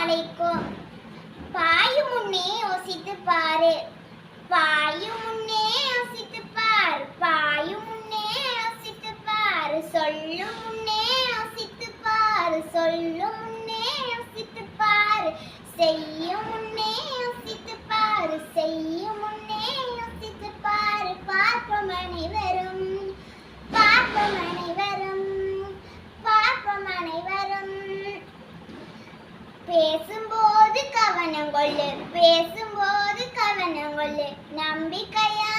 அழைக்கும். பாயும் முன்னே யோசித்து பாரு, பாயும் முன்னே யோசித்து பார், பாயும் முன்னே யோசித்து பார், சொல்லும் முன்னே யோசித்து பார், சொல்லும் முன்னே யோசித்து பார், செய்யும் முன்னே யோசித்து பார், செய்யும் முன்னே யோசித்து பார். பார்ப்போம் அனைவரும், பார்ப்போம் அனைவரும், பார்ப்போம் அனைவரும். பேசும்போது கவனம் கொள்ளு, பேசும்போது கவனம் கொள்ளு, நம்பிக்கையா